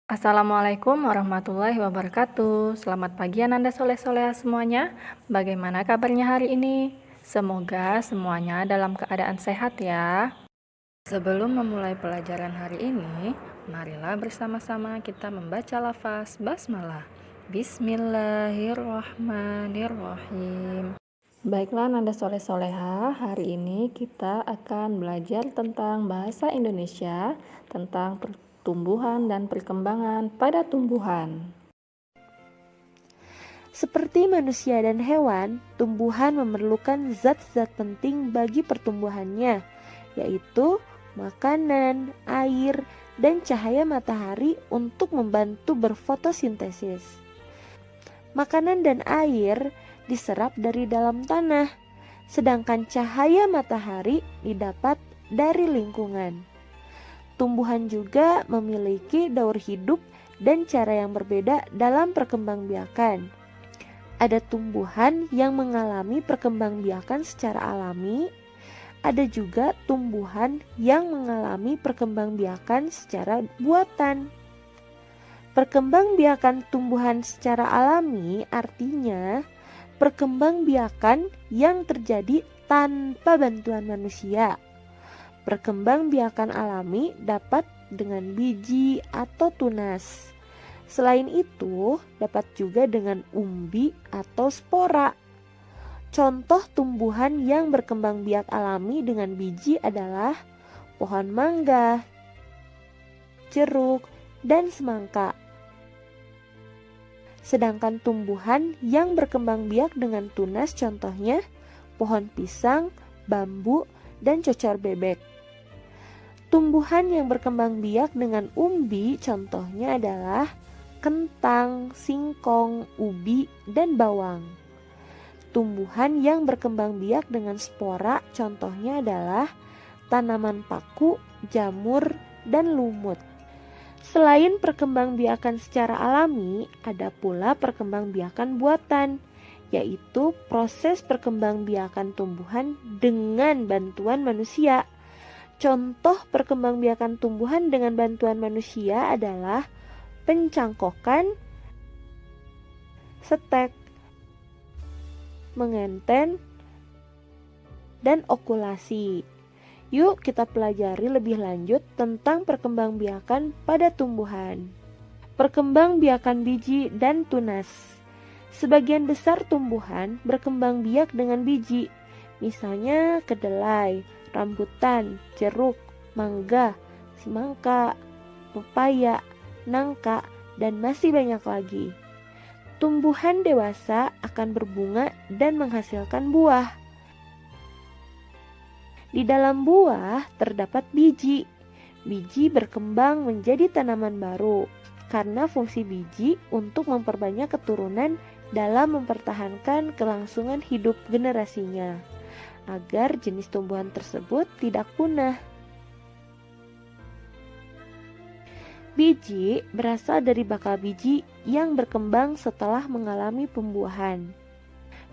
Assalamualaikum warahmatullahi wabarakatuh. Selamat pagi Ananda soleh-soleha semuanya. Bagaimana kabarnya hari ini? Semoga semuanya dalam keadaan sehat ya. Sebelum memulai pelajaran hari ini, marilah bersama-sama kita membaca lafaz basmalah. Bismillahirrahmanirrahim. Baiklah Ananda soleh-soleha, hari ini kita akan belajar tentang bahasa Indonesia, tentang pertumbuhan dan perkembangan pada tumbuhan. Seperti manusia dan hewan, tumbuhan memerlukan zat-zat penting bagi pertumbuhannya, yaitu makanan, air, dan cahaya matahari untuk membantu berfotosintesis. Makanan dan air diserap dari dalam tanah, sedangkan cahaya matahari didapat dari lingkungan. Tumbuhan juga memiliki daur hidup dan cara yang berbeda dalam perkembangbiakan. Ada tumbuhan yang mengalami perkembangbiakan secara alami, ada juga tumbuhan yang mengalami perkembangbiakan secara buatan. Perkembangbiakan tumbuhan secara alami artinya perkembangbiakan yang terjadi tanpa bantuan manusia. Perkembangbiakan alami dapat dengan biji atau tunas. Selain itu, dapat juga dengan umbi atau spora. Contoh tumbuhan yang berkembang biak alami dengan biji adalah pohon mangga, jeruk, dan semangka. Sedangkan tumbuhan yang berkembang biak dengan tunas contohnya pohon pisang, bambu, dan cocor bebek. Tumbuhan yang berkembang biak dengan umbi contohnya adalah kentang, singkong, ubi, dan bawang. Tumbuhan yang berkembang biak dengan spora contohnya adalah tanaman paku, jamur, dan lumut. Selain perkembangbiakan secara alami, ada pula perkembangbiakan buatan, yaitu proses perkembangbiakan tumbuhan dengan bantuan manusia. Contoh perkembangbiakan tumbuhan dengan bantuan manusia adalah pencangkokan, setek, mengenten, dan okulasi. Yuk kita pelajari lebih lanjut tentang perkembangbiakan pada tumbuhan. Perkembangbiakan biji dan tunas. Sebagian besar tumbuhan berkembang biak dengan biji, misalnya kedelai, rambutan, jeruk, mangga, semangka, pepaya, nangka, dan masih banyak lagi. Tumbuhan dewasa akan berbunga dan menghasilkan buah. Di dalam buah terdapat biji. Biji berkembang menjadi tanaman baru karena fungsi biji untuk memperbanyak keturunan dalam mempertahankan kelangsungan hidup generasinya agar jenis tumbuhan tersebut tidak punah. Biji berasal dari bakal biji yang berkembang setelah mengalami pembuahan.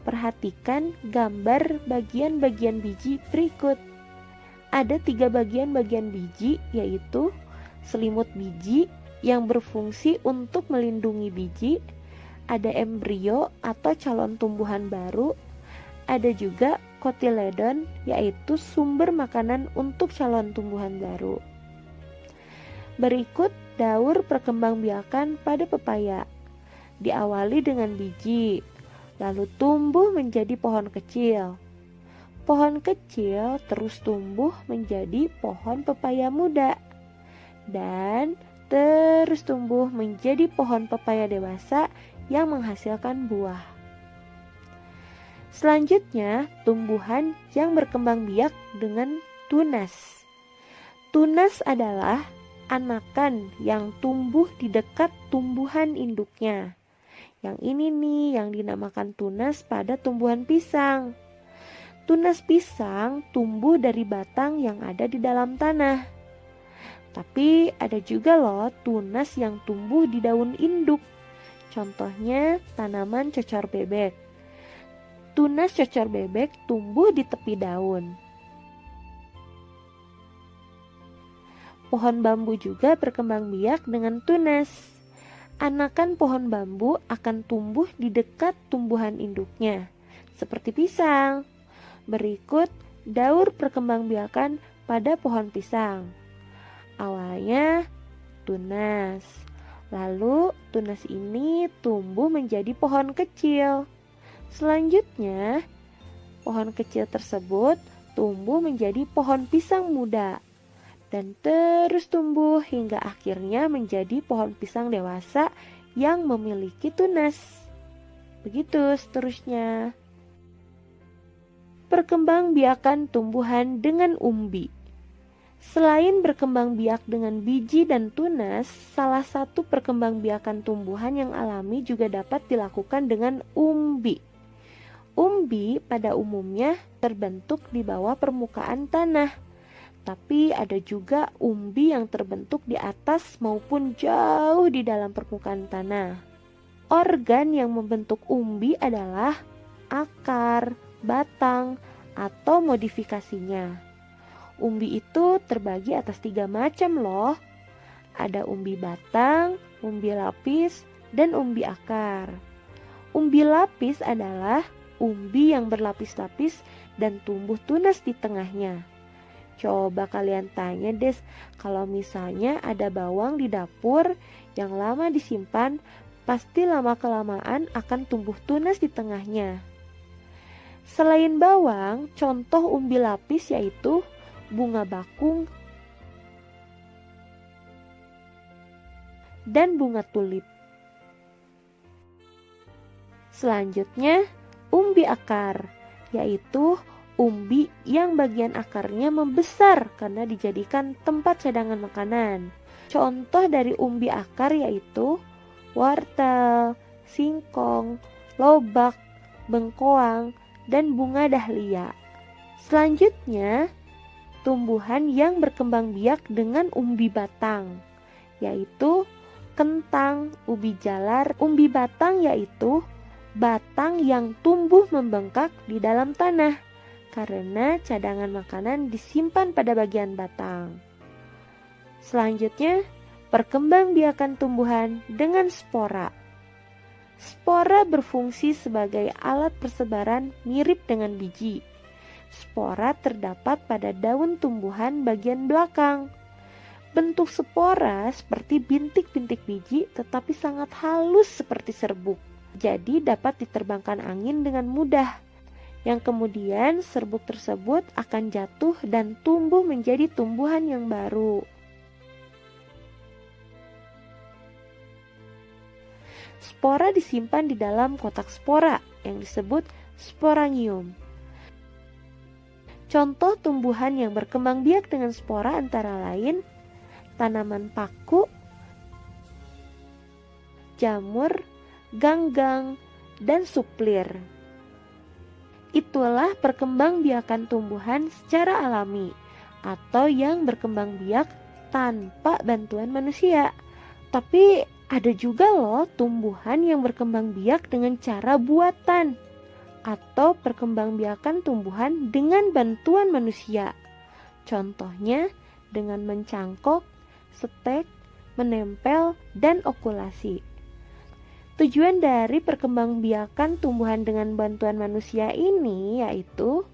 Perhatikan gambar bagian-bagian biji berikut. Ada 3 bagian-bagian biji, yaitu selimut biji yang berfungsi untuk melindungi biji, ada embrio atau calon tumbuhan baru, ada juga kotiledon, yaitu sumber makanan untuk calon tumbuhan baru. Berikut daur perkembangbiakan pada pepaya. Diawali dengan biji, lalu tumbuh menjadi pohon kecil. Pohon kecil terus tumbuh menjadi pohon pepaya muda dan terus tumbuh menjadi pohon pepaya dewasa yang menghasilkan buah. Selanjutnya, tumbuhan yang berkembang biak dengan tunas. Tunas adalah anakan yang tumbuh di dekat tumbuhan induknya. Yang ini nih yang dinamakan tunas pada tumbuhan pisang. Tunas pisang tumbuh dari batang yang ada di dalam tanah. Tapi ada juga loh tunas yang tumbuh di daun induk. Contohnya tanaman cocor bebek. Tunas cocor bebek tumbuh di tepi daun. Pohon bambu juga berkembang biak dengan tunas. Anakan pohon bambu akan tumbuh di dekat tumbuhan induknya, seperti pisang. Berikut daur perkembangbiakan pada pohon pisang. Awalnya tunas, lalu tunas ini tumbuh menjadi pohon kecil. Selanjutnya, pohon kecil tersebut tumbuh menjadi pohon pisang muda dan terus tumbuh hingga akhirnya menjadi pohon pisang dewasa yang memiliki tunas. Begitu seterusnya. Perkembangbiakan tumbuhan dengan umbi. Selain berkembang biak dengan biji dan tunas, salah satu perkembangbiakan tumbuhan yang alami juga dapat dilakukan dengan umbi. Umbi pada umumnya terbentuk di bawah permukaan tanah, tapi ada juga umbi yang terbentuk di atas maupun jauh di dalam permukaan tanah. Organ yang membentuk umbi adalah akar, batang, atau modifikasinya. Umbi itu terbagi atas 3 macam loh. Ada umbi batang, umbi lapis, dan umbi akar. Umbi lapis adalah umbi yang berlapis-lapis dan tumbuh tunas di tengahnya. Coba kalian tanya deh, kalau misalnya ada bawang di dapur yang lama disimpan, pasti lama-kelamaan akan tumbuh tunas di tengahnya. Selain bawang, contoh umbi lapis yaitu bunga bakung dan bunga tulip. Selanjutnya, umbi akar, yaitu umbi yang bagian akarnya membesar karena dijadikan tempat cadangan makanan. Contoh dari umbi akar yaitu wortel, singkong, lobak, bengkoang, dan bunga dahlia. Selanjutnya, tumbuhan yang berkembang biak dengan umbi batang, yaitu kentang, ubi jalar. Umbi batang yaitu batang yang tumbuh membengkak di dalam tanah karena cadangan makanan disimpan pada bagian batang. Selanjutnya, perkembangbiakan tumbuhan dengan spora. Spora berfungsi sebagai alat persebaran mirip dengan biji. Spora terdapat pada daun tumbuhan bagian belakang. Bentuk spora seperti bintik-bintik biji tetapi sangat halus seperti serbuk. Jadi dapat diterbangkan angin dengan mudah. Yang kemudian serbuk tersebut akan jatuh dan tumbuh menjadi tumbuhan yang baru. Spora disimpan di dalam kotak spora yang disebut sporangium. Contoh tumbuhan yang berkembang biak dengan spora antara lain tanaman paku, jamur, ganggang, dan suplir. Itulah perkembangbiakan tumbuhan secara alami atau yang berkembang biak tanpa bantuan manusia. Tapi ada juga loh tumbuhan yang berkembang biak dengan cara buatan atau perkembangbiakan tumbuhan dengan bantuan manusia. Contohnya dengan mencangkok, setek, menempel, dan okulasi. Tujuan dari perkembangbiakan tumbuhan dengan bantuan manusia ini yaitu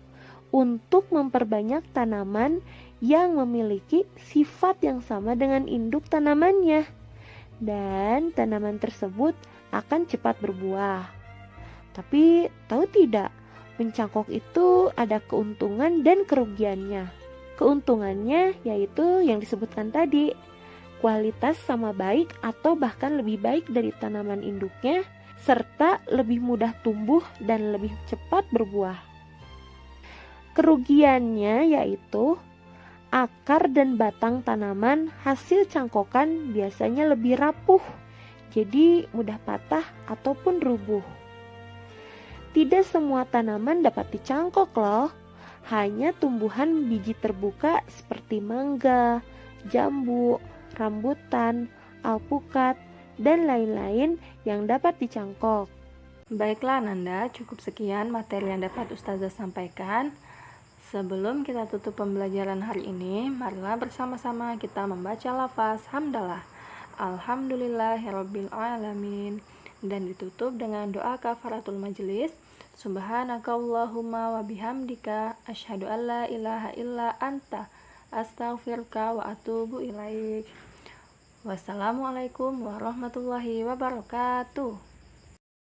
untuk memperbanyak tanaman yang memiliki sifat yang sama dengan induk tanamannya, dan tanaman tersebut akan cepat berbuah. Tapi tahu tidak, mencangkok itu ada keuntungan dan kerugiannya. Keuntungannya yaitu yang disebutkan tadi, kualitas sama baik atau bahkan lebih baik dari tanaman induknya, serta lebih mudah tumbuh dan lebih cepat berbuah. Kerugiannya yaitu akar dan batang tanaman hasil cangkokan biasanya lebih rapuh, jadi mudah patah ataupun rubuh. Tidak semua tanaman dapat dicangkok loh, hanya tumbuhan biji terbuka seperti mangga, jambu, rambutan, alpukat, dan lain-lain yang dapat dicangkok. Baiklah Nanda, cukup sekian materi yang dapat Ustazah sampaikan. Sebelum kita tutup pembelajaran hari ini, marilah bersama-sama kita membaca lafaz hamdalah. Alhamdulillahirabbil alamin, dan ditutup dengan doa kafaratul majelis. Subhanakallahumma wa bihamdika asyhadu an la ilaha illa anta astaghfiruka wa atubu ilaik. Wassalamualaikum warahmatullahi wabarakatuh.